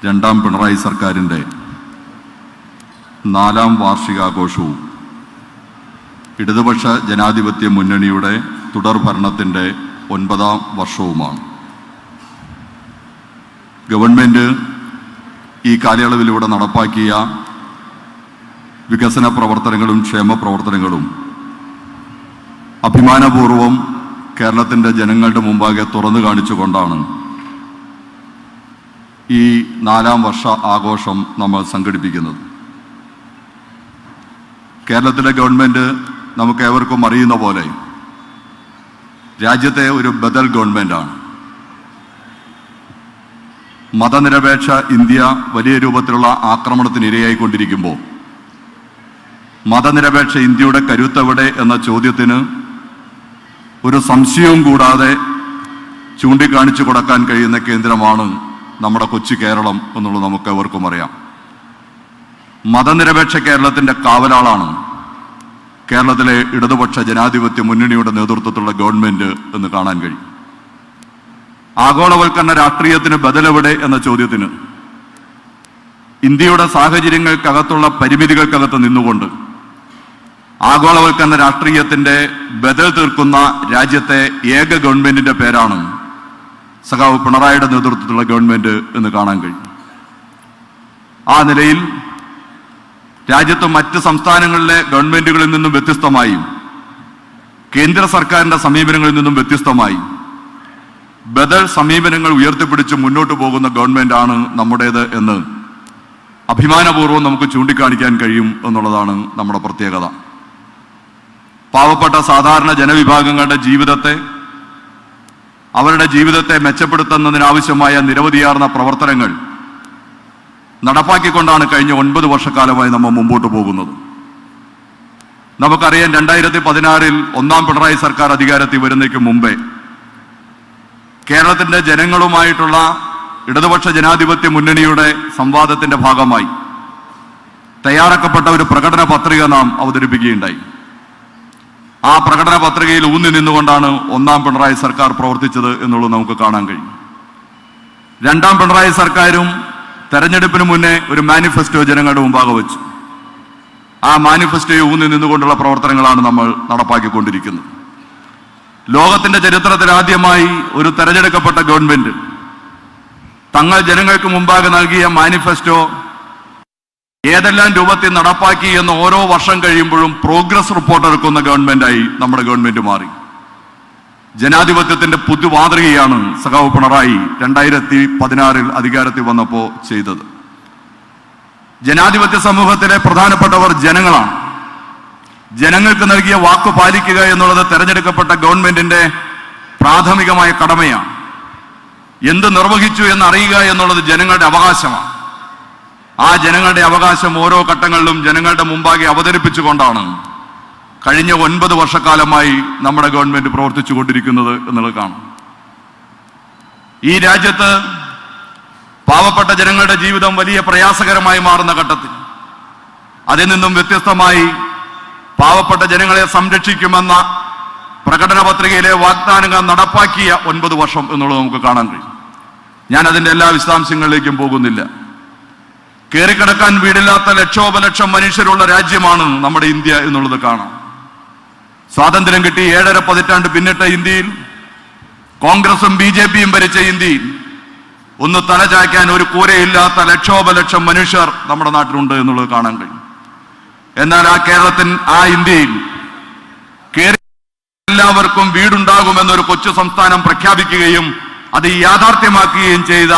രണ്ടാം പിണറായി സർക്കാരിൻ്റെ 4ാം വാർഷികാഘോഷവും ഇടതുപക്ഷ ജനാധിപത്യ മുന്നണിയുടെ തുടർ ഭരണത്തിൻ്റെ 9ാം വർഷവുമാണ്. ഗവൺമെൻറ് ഈ കാലയളവിലൂടെ നടപ്പാക്കിയ വികസന പ്രവർത്തനങ്ങളും ക്ഷേമ പ്രവർത്തനങ്ങളും അഭിമാനപൂർവം കേരളത്തിൻ്റെ ജനങ്ങളുടെ മുമ്പാകെ തുറന്നു കാണിച്ചുകൊണ്ടാണ് ഈ 4ാം വർഷ ആഘോഷം നമ്മൾ സംഘടിപ്പിക്കുന്നത്. കേരളത്തിലെ ഗവൺമെൻറ് നമുക്കേവർക്കും അറിയുന്ന പോലെ രാജ്യത്തെ ഒരു ബദൽ ഗവൺമെൻറ്റാണ്. മതനിരപേക്ഷ ഇന്ത്യ വലിയ രൂപത്തിലുള്ള ആക്രമണത്തിന് ഇരയായിക്കൊണ്ടിരിക്കുമ്പോൾ മതനിരപേക്ഷ ഇന്ത്യയുടെ കരുത്തെവിടെ എന്ന ചോദ്യത്തിന് ഒരു സംശയവും കൂടാതെ ചൂണ്ടിക്കാണിച്ചു കൊടുക്കാൻ കഴിയുന്ന കേന്ദ്രമാണ് നമ്മുടെ കൊച്ചു കേരളം എന്നുള്ളത് നമുക്കെവർക്കും അറിയാം. മതനിരപേക്ഷ കേരളത്തിൻ്റെ കാവലാളാണ് കേരളത്തിലെ ഇടതുപക്ഷ ജനാധിപത്യ മുന്നണിയുടെ നേതൃത്വത്തിലുള്ള ഗവൺമെൻറ് എന്ന് കാണാൻ കഴിയും. ആഗോളവൽക്കരണ രാഷ്ട്രീയത്തിന് ബദലെവിടെ എന്ന ചോദ്യത്തിന് ഇന്ത്യയുടെ സാഹചര്യങ്ങൾക്കകത്തുള്ള പരിമിതികൾക്കകത്ത് നിന്നുകൊണ്ട് ആഗോളവൽക്കരണ രാഷ്ട്രീയത്തിൻ്റെ ബദൽ തീർക്കുന്ന രാജ്യത്തെ ഏക ഗവൺമെന്റിന്റെ പേരാണ് സഖാവ് പിണറായിയുടെ നേതൃത്വത്തിലുള്ള ഗവൺമെന്റ് എന്ന് കാണാൻ കഴിയും. ആ നിലയിൽ രാജ്യത്ത് മറ്റ് സംസ്ഥാനങ്ങളിലെ ഗവൺമെന്റുകളിൽ നിന്നും വ്യത്യസ്തമായും കേന്ദ്ര സർക്കാരിന്റെ സമീപനങ്ങളിൽ നിന്നും വ്യത്യസ്തമായും ബദൽ സമീപനങ്ങൾ ഉയർത്തിപ്പിടിച്ച് മുന്നോട്ട് പോകുന്ന ഗവൺമെന്റാണ് നമ്മുടേത് എന്ന് അഭിമാനപൂർവ്വം നമുക്ക് ചൂണ്ടിക്കാണിക്കാൻ കഴിയും എന്നുള്ളതാണ് നമ്മുടെ പ്രത്യേകത. പാവപ്പെട്ട സാധാരണ ജനവിഭാഗങ്ങളുടെ ജീവിതത്തെ അവരുടെ ജീവിതത്തെ മെച്ചപ്പെടുത്തുന്നതിനാവശ്യമായ നിരവധിയാർന്ന പ്രവർത്തനങ്ങൾ നടപ്പാക്കിക്കൊണ്ടാണ് കഴിഞ്ഞ 9 വർഷക്കാലമായി നമ്മൾ മുമ്പോട്ട് പോകുന്നത്. നമുക്കറിയാം, 2016 1ാം പിണറായി സർക്കാർ അധികാരത്തിൽ വരുന്നതിന് മുമ്പേ കേരളത്തിന്റെ ജനങ്ങളുമായിട്ടുള്ള ഇടതുപക്ഷ ജനാധിപത്യ മുന്നണിയുടെ സംവാദത്തിന്റെ ഭാഗമായി തയ്യാറാക്കപ്പെട്ട ഒരു പ്രകടന പത്രിക നാം അവതരിപ്പിക്കുകയുണ്ടായി. ആ പ്രകടന പത്രികയിൽ ഊന്നി നിന്നുകൊണ്ടാണ് 1ാം പിണറായി സർക്കാർ പ്രവർത്തിച്ചത് എന്നുള്ളത് നമുക്ക് കാണാൻ കഴിയും. 2ാം പിണറായി സർക്കാരും തെരഞ്ഞെടുപ്പിന് മുന്നേ ഒരു മാനിഫെസ്റ്റോ ജനങ്ങളുടെ മുമ്പാകെ വെച്ചു. ആ മാനിഫെസ്റ്റോയെ ഊന്നി നിന്നുകൊണ്ടുള്ള പ്രവർത്തനങ്ങളാണ് നമ്മൾ നടപ്പാക്കിക്കൊണ്ടിരിക്കുന്നത്. ലോകത്തിന്റെ ചരിത്രത്തിൽ ആദ്യമായി ഒരു തെരഞ്ഞെടുക്കപ്പെട്ട ഗവൺമെന്റ് തങ്ങൾ ജനങ്ങൾക്ക് മുമ്പാകെ നൽകിയ മാനിഫെസ്റ്റോ ഏതെല്ലാം രൂപത്തിൽ നടപ്പാക്കി എന്ന് ഓരോ വർഷം കഴിയുമ്പോഴും പ്രോഗ്രസ് റിപ്പോർട്ട് എടുക്കുന്ന ഗവൺമെന്റായി നമ്മുടെ ഗവൺമെന്റ് മാറി. ജനാധിപത്യത്തിന്റെ പുതുമാതൃകയാണ് സഖാവ് പിണറായി 2016 അധികാരത്തിൽ വന്നപ്പോൾ ചെയ്തത്. ജനാധിപത്യ സമൂഹത്തിലെ പ്രധാനപ്പെട്ടവർ ജനങ്ങളാണ്. ജനങ്ങൾക്ക് നൽകിയ വാക്ക് പാലിക്കുക എന്നുള്ളത് തെരഞ്ഞെടുക്കപ്പെട്ട ഗവൺമെന്റിന്റെ പ്രാഥമികമായ കടമയാണ്. എന്ത് നിർവഹിച്ചു എന്നറിയുക എന്നുള്ളത് ജനങ്ങളുടെ അവകാശമാണ്. ആ ജനങ്ങളുടെ അവകാശം ഓരോ ഘട്ടങ്ങളിലും ജനങ്ങളുടെ മുമ്പാകെ അവതരിപ്പിച്ചുകൊണ്ടാണ് കഴിഞ്ഞ 9 വർഷക്കാലമായി നമ്മുടെ ഗവൺമെന്റ് പ്രവർത്തിച്ചു കൊണ്ടിരിക്കുന്നത് എന്നുള്ളത് കാണാം. ഈ രാജ്യത്ത് പാവപ്പെട്ട ജനങ്ങളുടെ ജീവിതം വലിയ പ്രയാസകരമായി മാറുന്ന ഘട്ടത്തിൽ അതിൽ നിന്നും വ്യത്യസ്തമായി പാവപ്പെട്ട ജനങ്ങളെ സംരക്ഷിക്കുമെന്ന പ്രകടന പത്രികയിലെ വാഗ്ദാനങ്ങൾ നടപ്പാക്കിയ 9 വർഷം എന്നുള്ളത് നമുക്ക് കാണാൻ കഴിയും. ഞാൻ അതിൻ്റെ എല്ലാ വിശദാംശങ്ങളിലേക്കും പോകുന്നില്ല. കയറിക്കിടക്കാൻ വീടില്ലാത്ത ലക്ഷോപലക്ഷം മനുഷ്യരുള്ള രാജ്യമാണ് നമ്മുടെ ഇന്ത്യ എന്നുള്ളത് കാണാം. സ്വാതന്ത്ര്യം കിട്ടി 7.5 പതിറ്റാണ്ട് പിന്നിട്ട ഇന്ത്യയിൽ, കോൺഗ്രസും BJPയും ഭരിച്ച ഇന്ത്യയിൽ ഒന്ന് തലചായ്ക്കാൻ ഒരു കൂരയില്ലാത്ത ലക്ഷോപലക്ഷം മനുഷ്യർ നമ്മുടെ നാട്ടിലുണ്ട് എന്നുള്ളത് കാണാൻ കഴിയും. എന്നാൽ ആ ഇന്ത്യയിൽ എല്ലാവർക്കും വീടുണ്ടാകുമെന്നൊരു കൊച്ചു സംസ്ഥാനം പ്രഖ്യാപിക്കുകയും അത് യാഥാർത്ഥ്യമാക്കുകയും ചെയ്ത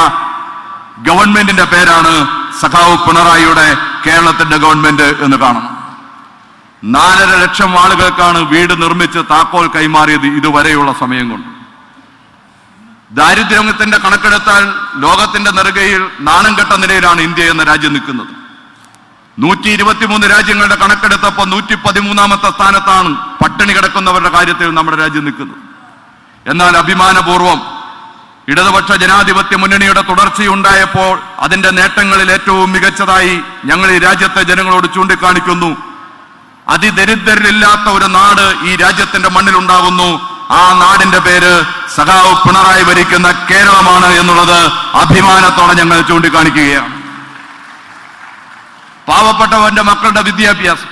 ഗവൺമെന്റിന്റെ പേരാണ് സഖാവ് പിണറായിയുടെ കേരളത്തിന്റെ ഗവൺമെന്റ് എന്ന് കാണണം. 4.5 ലക്ഷം ആളുകൾക്കാണ് വീട് നിർമ്മിച്ച് താക്കോൽ കൈമാറിയത് ഇതുവരെയുള്ള സമയം കൊണ്ട്. ദാരിദ്ര്യത്തിന്റെ കണക്കെടുത്താൽ ലോകത്തിന്റെ നെറുകയിൽ നാണം കെട്ട നിലയിലാണ് ഇന്ത്യ എന്ന രാജ്യം നിൽക്കുന്നത്. 123 രാജ്യങ്ങളുടെ കണക്കെടുത്തപ്പോൾ 113ാമത്തെ സ്ഥാനത്താണ് പട്ടിണി കിടക്കുന്നവരുടെ കാര്യത്തിൽ നമ്മുടെ രാജ്യം നിൽക്കുന്നത്. എന്നാൽ അഭിമാനപൂർവം ഇടതുപക്ഷ ജനാധിപത്യ മുന്നണിയുടെ തുടർച്ചയുണ്ടായപ്പോൾ അതിന്റെ നേട്ടങ്ങളിൽ ഏറ്റവും മികച്ചതായി ഞങ്ങൾ ഈ രാജ്യത്തെ ജനങ്ങളോട് ചൂണ്ടിക്കാണിക്കുന്നു. അതിദരിദ്രരില്ലാത്ത ഒരു നാട് ഈ രാജ്യത്തിന്റെ മണ്ണിലുണ്ടാകുന്നു. ആ നാടിന്റെ പേര് സഖാവ് പിണറായി ഭരിക്കുന്ന കേരളമാണ് എന്നുള്ളത് അഭിമാനത്തോടെ ഞങ്ങൾ ചൂണ്ടിക്കാണിക്കുകയാണ്. പാവപ്പെട്ടവന്റെ മക്കളുടെ വിദ്യാഭ്യാസം,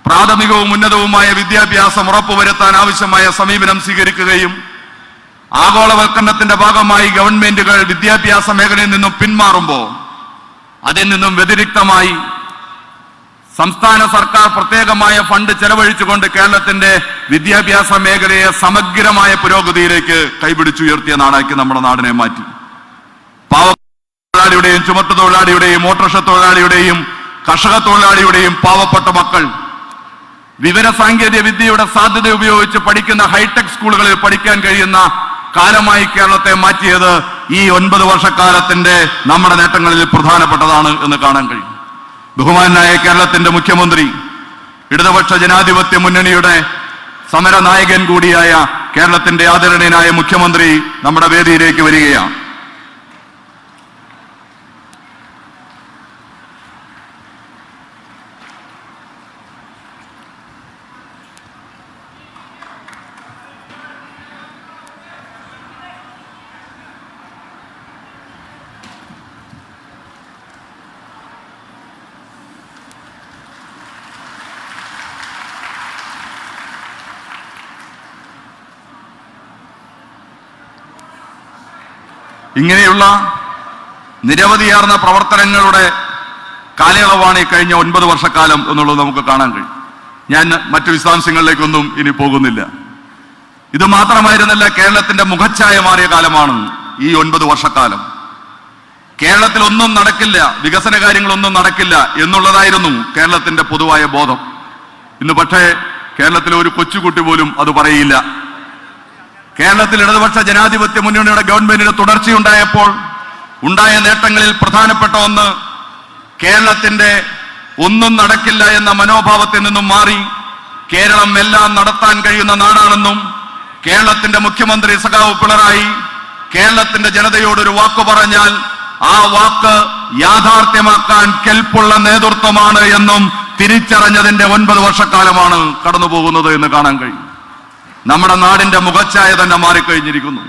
പ്രാഥമികവും ഉന്നതവുമായ വിദ്യാഭ്യാസം ഉറപ്പുവരുത്താൻ ആവശ്യമായ സമീപനം സ്വീകരിക്കുകയും ആഗോളവൽക്കരണത്തിന്റെ ഭാഗമായി ഗവൺമെന്റുകൾ വിദ്യാഭ്യാസ മേഖലയിൽ നിന്നും പിന്മാറുമ്പോൾ അതിൽ നിന്നും വ്യതിരിക്തമായി സംസ്ഥാന സർക്കാർ പ്രത്യേകമായ ഫണ്ട് ചെലവഴിച്ചുകൊണ്ട് കേരളത്തിന്റെ വിദ്യാഭ്യാസ മേഖലയെ സമഗ്രമായ പുരോഗതിയിലേക്ക് കൈപിടിച്ചുയർത്തിയ നാടാക്കി നമ്മുടെ നാടിനെ മാറ്റി. തൊഴിലാളിയുടെയും ചുമട്ടുതൊഴിലാളിയുടെയും ഓട്ടോറിക്ഷ തൊഴിലാളിയുടെയും കർഷക തൊഴിലാളിയുടെയും പാവപ്പെട്ട മക്കൾ വിവര സാങ്കേതിക വിദ്യയുടെ സാധ്യത ഉപയോഗിച്ച് പഠിക്കുന്ന ഹൈടെക് സ്കൂളുകളിൽ പഠിക്കാൻ കഴിയുന്ന കാലമായി കേരളത്തെ മാറ്റിയത് ഈ 9 വർഷക്കാലത്തിന്റെ നമ്മുടെ നേട്ടങ്ങളിൽ പ്രധാനപ്പെട്ടതാണ് എന്ന് കാണാൻ കഴിയും. ബഹുമാനായ കേരളത്തിന്റെ മുഖ്യമന്ത്രി, ഇടതുപക്ഷ ജനാധിപത്യ മുന്നണിയുടെ സമര നായകൻ കൂടിയായ കേരളത്തിന്റെ ആദരണീയനായ മുഖ്യമന്ത്രി നമ്മുടെ വേദിയിലേക്ക് വരികയാണ്. ഇങ്ങനെയുള്ള നിരവധിയാർന്ന പ്രവർത്തനങ്ങളുടെ കാലയളവാണ് ഈ കഴിഞ്ഞ 9 വർഷക്കാലം എന്നുള്ളത് നമുക്ക് കാണാൻ കഴിയും. ഞാൻ മറ്റു വിശദാംശങ്ങളിലേക്കൊന്നും ഇനി പോകുന്നില്ല. ഇത് മാത്രമായിരുന്നല്ല, കേരളത്തിന്റെ മുഖച്ഛായ മാറിയ കാലമാണ് ഈ 9 വർഷക്കാലം. കേരളത്തിൽ ഒന്നും നടക്കില്ല, വികസന കാര്യങ്ങളൊന്നും നടക്കില്ല എന്നുള്ളതായിരുന്നു കേരളത്തിന്റെ പൊതുവായ ബോധം. ഇന്ന് പക്ഷേ കേരളത്തിലെ ഒരു കൊച്ചുകുട്ടി പോലും അത് പറയില്ല. കേരളത്തിൽ ഇടതുപക്ഷ ജനാധിപത്യ മുന്നണിയുടെ ഗവൺമെന്റിന് തുടർച്ചയുണ്ടായപ്പോൾ ഉണ്ടായ നേട്ടങ്ങളിൽ പ്രധാനപ്പെട്ട ഒന്ന്, കേരളത്തിന്റെ ഒന്നും നടക്കില്ല എന്ന മനോഭാവത്തിൽ നിന്നും മാറി കേരളം എല്ലാം നടത്താൻ കഴിയുന്ന നാടാണെന്നും കേരളത്തിന്റെ മുഖ്യമന്ത്രി സഖാവ് പിണറായി കേരളത്തിന്റെ ജനതയോടൊരു വാക്ക് പറഞ്ഞാൽ ആ വാക്ക് യാഥാർത്ഥ്യമാക്കാൻ കെൽപ്പുള്ള നേതൃത്വമാണ് എന്നും തിരിച്ചറിഞ്ഞതിന്റെ 9 വർഷക്കാലമാണ് കടന്നു പോകുന്നത് എന്ന് കാണാൻ കഴിയും. നമ്മുടെ നാടിന്റെ മുഖച്ഛായ തന്നെ മാറിക്കഴിഞ്ഞിരിക്കുന്നു.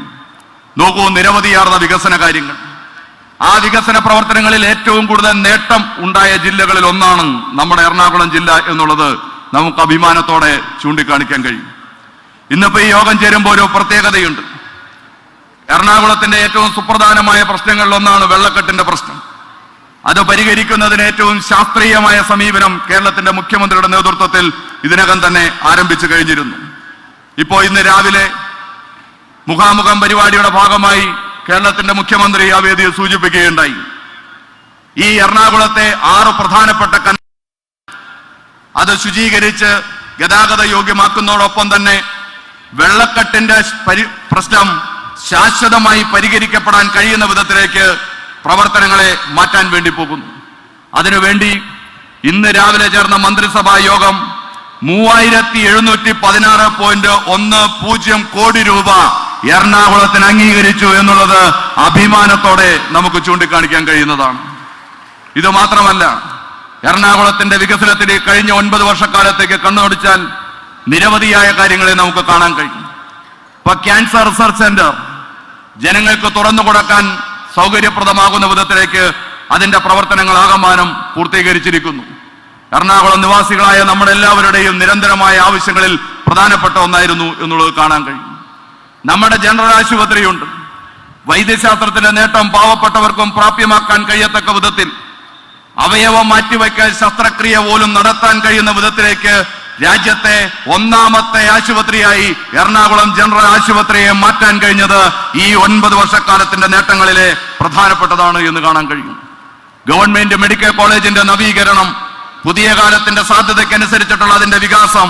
നോക്കൂ, നിരവധിയാർന്ന വികസന കാര്യങ്ങൾ. ആ വികസന പ്രവർത്തനങ്ങളിൽ ഏറ്റവും കൂടുതൽ നേട്ടം ഉണ്ടായ ജില്ലകളിൽ ഒന്നാണ് നമ്മുടെ എറണാകുളം ജില്ല എന്നുള്ളത് നമുക്ക് അഭിമാനത്തോടെ ചൂണ്ടിക്കാണിക്കാൻ കഴിയും. ഇന്നിപ്പോ ഈ യോഗം ചേരുമ്പോൾ ഒരു പ്രത്യേകതയുണ്ട്. എറണാകുളത്തിന്റെ ഏറ്റവും സുപ്രധാനമായ പ്രശ്നങ്ങളിൽ ഒന്നാണ് വെള്ളക്കെട്ടിന്റെ പ്രശ്നം. അത് പരിഹരിക്കുന്നതിന് ഏറ്റവും ശാസ്ത്രീയമായ സമീപനം കേരളത്തിന്റെ മുഖ്യമന്ത്രിയുടെ നേതൃത്വത്തിൽ ഇതിനകം തന്നെ ആരംഭിച്ചു കഴിഞ്ഞിരുന്നു. ഇപ്പോ ഇന്ന് രാവിലെ മുഖാമുഖം പരിപാടിയുടെ ഭാഗമായി കേരളത്തിന്റെ മുഖ്യമന്ത്രി ആ വേദിയിൽ സൂചിപ്പിക്കുകയുണ്ടായി. ഈ എറണാകുളത്തെ 6 പ്രധാനപ്പെട്ട അത് ശുചീകരിച്ച് ഗതാഗത യോഗ്യമാക്കുന്നതോടൊപ്പം തന്നെ വെള്ളക്കെട്ടിന്റെ പ്രശ്നം ശാശ്വതമായി പരിഹരിക്കപ്പെടാൻ കഴിയുന്ന വിധത്തിലേക്ക് പ്രവർത്തനങ്ങളെ മാറ്റാൻ വേണ്ടി പോകുന്നു. അതിനുവേണ്ടി ഇന്ന് രാവിലെ ചേർന്ന മന്ത്രിസഭാ യോഗം 3716.10 കോടി രൂപ എറണാകുളത്തിന് അംഗീകരിച്ചു എന്നുള്ളത് അഭിമാനത്തോടെ നമുക്ക് ചൂണ്ടിക്കാണിക്കാൻ കഴിയുന്നതാണ്. ഇത് മാത്രമല്ല, എറണാകുളത്തിന്റെ വികസനത്തിന് കഴിഞ്ഞ 9 വർഷക്കാലത്തേക്ക് കണ്ണോടിച്ചാൽ നിരവധിയായ കാര്യങ്ങളെ നമുക്ക് കാണാൻ കഴിയും. ഇപ്പൊ ക്യാൻസർ റിസർച്ച് സെന്റർ ജനങ്ങൾക്ക് തുറന്നു കൊടുക്കാൻ സൗകര്യപ്രദമാകുന്ന വിധത്തിലേക്ക് അതിന്റെ പ്രവർത്തനങ്ങൾ ആകമാനം പൂർത്തീകരിച്ചിരിക്കുന്നു. എറണാകുളം നിവാസികളായ നമ്മുടെ എല്ലാവരുടെയും നിരന്തരമായ ആവശ്യങ്ങളിൽ പ്രധാനപ്പെട്ട ഒന്നായിരുന്നു എന്നുള്ളത് കാണാൻ കഴിയും. നമ്മുടെ ജനറൽ ആശുപത്രിയുണ്ട്. വൈദ്യശാസ്ത്രത്തിന്റെ നേട്ടം പാവപ്പെട്ടവർക്കും പ്രാപ്യമാക്കാൻ കഴിയത്തക്ക വിധത്തിൽ അവയവം മാറ്റിവയ്ക്കൽ ശസ്ത്രക്രിയ പോലും നടത്താൻ കഴിയുന്ന വിധത്തിലേക്ക് രാജ്യത്തെ 1ാമത്തെ ആശുപത്രിയായി എറണാകുളം ജനറൽ ആശുപത്രിയെ മാറ്റാൻ കഴിഞ്ഞത് ഈ 9 വർഷക്കാലത്തിന്റെ നേട്ടങ്ങളിലെ പ്രധാനപ്പെട്ടതാണ് എന്ന് കാണാൻ കഴിയും. ഗവൺമെന്റ് മെഡിക്കൽ കോളേജിന്റെ നവീകരണം, പുതിയ കാലത്തിന്റെ സാധ്യതയ്ക്കനുസരിച്ചിട്ടുള്ള അതിന്റെ വികാസം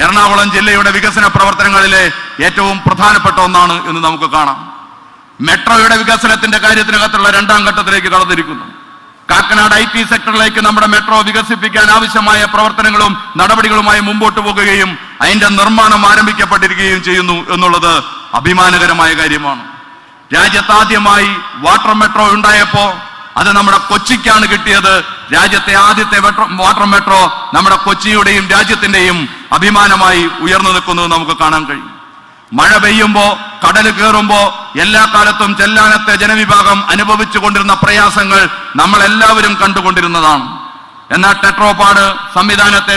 എറണാകുളം ജില്ലയുടെ വികസന പ്രവർത്തനങ്ങളിലെ ഏറ്റവും പ്രധാനപ്പെട്ട ഒന്നാണ് എന്ന് നമുക്ക് കാണാം. മെട്രോയുടെ വികസനത്തിന്റെ കാര്യത്തിനകത്തുള്ള 2ാം ഘട്ടത്തിലേക്ക് കടന്നിരിക്കുന്നു. കാക്കനാട് IT സെക്ടറിലേക്ക് നമ്മുടെ മെട്രോ വികസിപ്പിക്കാൻ ആവശ്യമായ പ്രവർത്തനങ്ങളും നടപടികളുമായി മുമ്പോട്ട് പോകുകയും അതിന്റെ നിർമ്മാണം ആരംഭിക്കപ്പെട്ടിരിക്കുകയും ചെയ്യുന്നു എന്നുള്ളത് അഭിമാനകരമായ കാര്യമാണ്. രാജ്യത്താദ്യമായി വാട്ടർ മെട്രോ ഉണ്ടായപ്പോ അത് നമ്മുടെ കൊച്ചിക്കാണ് കിട്ടിയത്. രാജ്യത്തെ ആദ്യത്തെ വാട്ടർ മെട്രോ നമ്മുടെ കൊച്ചിയുടെയും രാജ്യത്തിന്റെയും അഭിമാനമായി ഉയർന്നു നിൽക്കുന്നത് നമുക്ക് കാണാൻ കഴിയും. മഴ പെയ്യുമ്പോ, കടൽ കയറുമ്പോ എല്ലാ കാലത്തും ചെല്ലാനത്തെ ജനവിഭാഗം അനുഭവിച്ചു കൊണ്ടിരുന്ന പ്രയാസങ്ങൾ നമ്മളെല്ലാവരും കണ്ടുകൊണ്ടിരുന്നതാണ്. എന്നാൽ ടെട്രോപാഡ് സംവിധാനത്തെ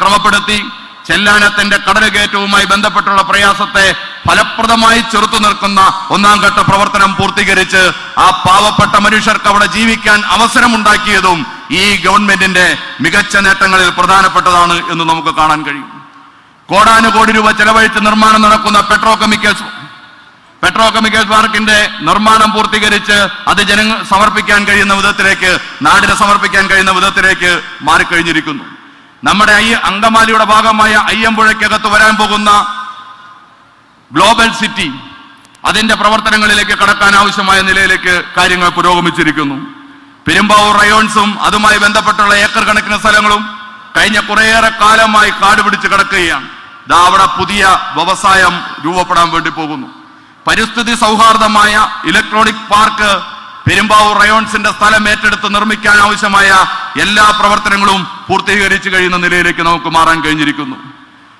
ക്രമപ്പെടുത്തി ചെല്ലാനത്തിന്റെ കടലുകയറ്റവുമായി ബന്ധപ്പെട്ടുള്ള പ്രയാസത്തെ ഫലപ്രദമായി ചെറുത്തു നിൽക്കുന്ന ഒന്നാം ഘട്ട പ്രവർത്തനം പൂർത്തീകരിച്ച് ആ പാവപ്പെട്ട മനുഷ്യർക്ക് അവിടെ ജീവിക്കാൻ അവസരമുണ്ടാക്കിയതും ഈ ഗവൺമെന്റിന്റെ മികച്ച നേട്ടങ്ങളിൽ പ്രധാനപ്പെട്ടതാണ് എന്ന് നമുക്ക് കാണാൻ കഴിയും. കോടാനുകോടി രൂപ ചെലവഴിച്ച് നിർമ്മാണം നടക്കുന്ന പെട്രോകെമിക്കൽസ് പാർക്കിന്റെ നിർമ്മാണം പൂർത്തീകരിച്ച് അത് സമർപ്പിക്കാൻ കഴിയുന്ന വിധത്തിലേക്ക്, നാടിനെ സമർപ്പിക്കാൻ കഴിയുന്ന വിധത്തിലേക്ക് മാറിക്കഴിഞ്ഞിരിക്കുന്നു. നമ്മുടെ അങ്കമാലിയുടെ ഭാഗമായ അയ്യമ്പുഴയ്ക്കകത്ത് വരാൻ പോകുന്ന ഗ്ലോബൽ സിറ്റി, അതിന്റെ പ്രവർത്തനങ്ങളിലേക്ക് കടക്കാൻ ആവശ്യമായ നിലയിലേക്ക് കാര്യങ്ങൾ പുരോഗമിച്ചിരിക്കുന്നു. പെരുമ്പാവൂർ റയോൺസും അതുമായി ബന്ധപ്പെട്ടുള്ള ഏക്കർ കണക്കിന് സ്ഥലങ്ങളും കഴിഞ്ഞ കുറേയേറെ കാലമായി കാട് പിടിച്ച് കിടക്കുകയാണ്. അവിടെ പുതിയ വ്യവസായം രൂപപ്പെടാൻ വേണ്ടി പോകുന്നു. പരിസ്ഥിതി സൗഹാർദ്ദമായ ഇലക്ട്രോണിക് പാർക്ക് പെരുമ്പാവൂർ റയോൺസിന്റെ സ്ഥലം ഏറ്റെടുത്ത് നിർമ്മിക്കാൻ ആവശ്യമായ എല്ലാ പ്രവർത്തനങ്ങളും പൂർത്തീകരിച്ചു കഴിയുന്ന നിലയിലേക്ക് നമുക്ക് മാറാൻ കഴിഞ്ഞിരിക്കുന്നു.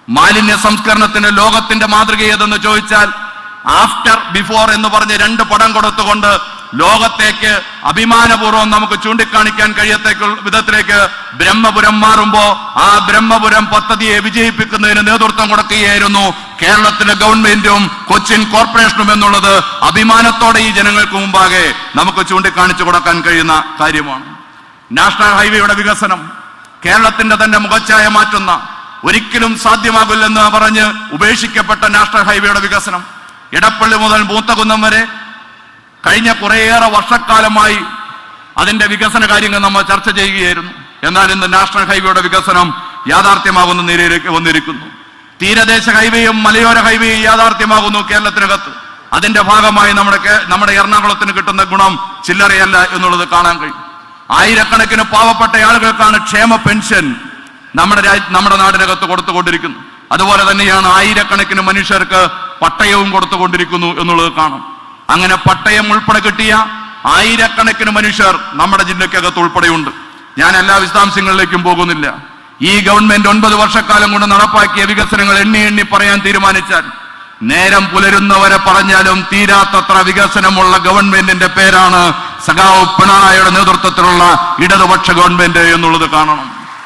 മാലിന്യ സംസ്കരണത്തിന് ലോകത്തിന്റെ മാതൃക ഏതെന്ന് ചോദിച്ചാൽ ആഫ്റ്റർ ബിഫോർ എന്ന് പറഞ്ഞ് 2 പടം കൊടുത്തുകൊണ്ട് ലോകത്തേക്ക് അഭിമാനപൂർവ്വം നമുക്ക് ചൂണ്ടിക്കാണിക്കാൻ കഴിയത്തക്ക വിധത്തിലേക്ക് ബ്രഹ്മപുരം മാറുമ്പോ ആ ബ്രഹ്മപുരം പദ്ധതിയെ വിജയിപ്പിക്കുന്നതിന് നേതൃത്വം കൊടുക്കുകയായിരുന്നു കേരളത്തിലെ ഗവൺമെന്റും കൊച്ചിൻ കോർപ്പറേഷനും എന്നുള്ളത് അഭിമാനത്തോടെ ഈ ജനങ്ങൾക്ക് മുമ്പാകെ നമുക്ക് ചൂണ്ടിക്കാണിച്ചു കൊടുക്കാൻ കഴിയുന്ന കാര്യമാണ്. നാഷണൽ ഹൈവേയുടെ വികസനം കേരളത്തിന്റെ തന്നെ മുഖച്ഛായ മാറ്റുന്ന, ഒരിക്കലും സാധ്യമാകില്ലെന്ന് പറഞ്ഞ് ഉപേക്ഷിക്കപ്പെട്ട നാഷണൽ ഹൈവേയുടെ വികസനം ഇടപ്പള്ളി മുതൽ മൂത്തകുന്നം വരെ കഴിഞ്ഞ കുറേയേറെ വർഷക്കാലമായി അതിന്റെ വികസന കാര്യങ്ങൾ നമ്മൾ ചർച്ച ചെയ്യുകയായിരുന്നു. എന്നാൽ ഇന്ന് നാഷണൽ ഹൈവേയുടെ വികസനം യാഥാർത്ഥ്യമാകുന്ന നിലയിലേക്ക് വന്നിരിക്കുന്നു. തീരദേശ ഹൈവേയും മലയോര ഹൈവേയും യാഥാർത്ഥ്യമാകുന്നു കേരളത്തിനകത്ത്. അതിന്റെ ഭാഗമായി നമ്മുടെ എറണാകുളത്തിന് കിട്ടുന്ന ഗുണം ചില്ലറയല്ല എന്നുള്ളത് കാണാൻ കഴിയും. ആയിരക്കണക്കിന് പാവപ്പെട്ട ആളുകൾക്കാണ് ക്ഷേമ പെൻഷൻ നമ്മുടെ നാടിനകത്ത് കൊടുത്തുകൊണ്ടിരിക്കുന്നു. അതുപോലെ തന്നെയാണ് ആയിരക്കണക്കിന് മനുഷ്യർക്ക് പട്ടയവും കൊടുത്തുകൊണ്ടിരിക്കുന്നു എന്നുള്ളത് കാണും. അങ്ങനെ പട്ടയം ഉൾപ്പെടെ കിട്ടിയ ആയിരക്കണക്കിന് മനുഷ്യർ നമ്മുടെ ജില്ലക്കകത്ത് ഉൾപ്പെടെയുണ്ട്. ഞാൻ എല്ലാ വിശദാംശങ്ങളിലേക്കും പോകുന്നില്ല. ഈ ഗവൺമെന്റ് 9 വർഷക്കാലം കൊണ്ട് നടപ്പാക്കിയ വികസനങ്ങൾ എണ്ണി പറയാൻ തീരുമാനിച്ചാൽ നേരം പുലരുന്നവരെ പറഞ്ഞാലും തീരാത്തത്ര വികസനമുള്ള ഗവൺമെന്റിന്റെ പേരാണ് സഖാവ് പിണറായിയുടെ നേതൃത്വത്തിലുള്ള ഇടതുപക്ഷ ഗവൺമെന്റ് എന്നുള്ളത് കാണണം.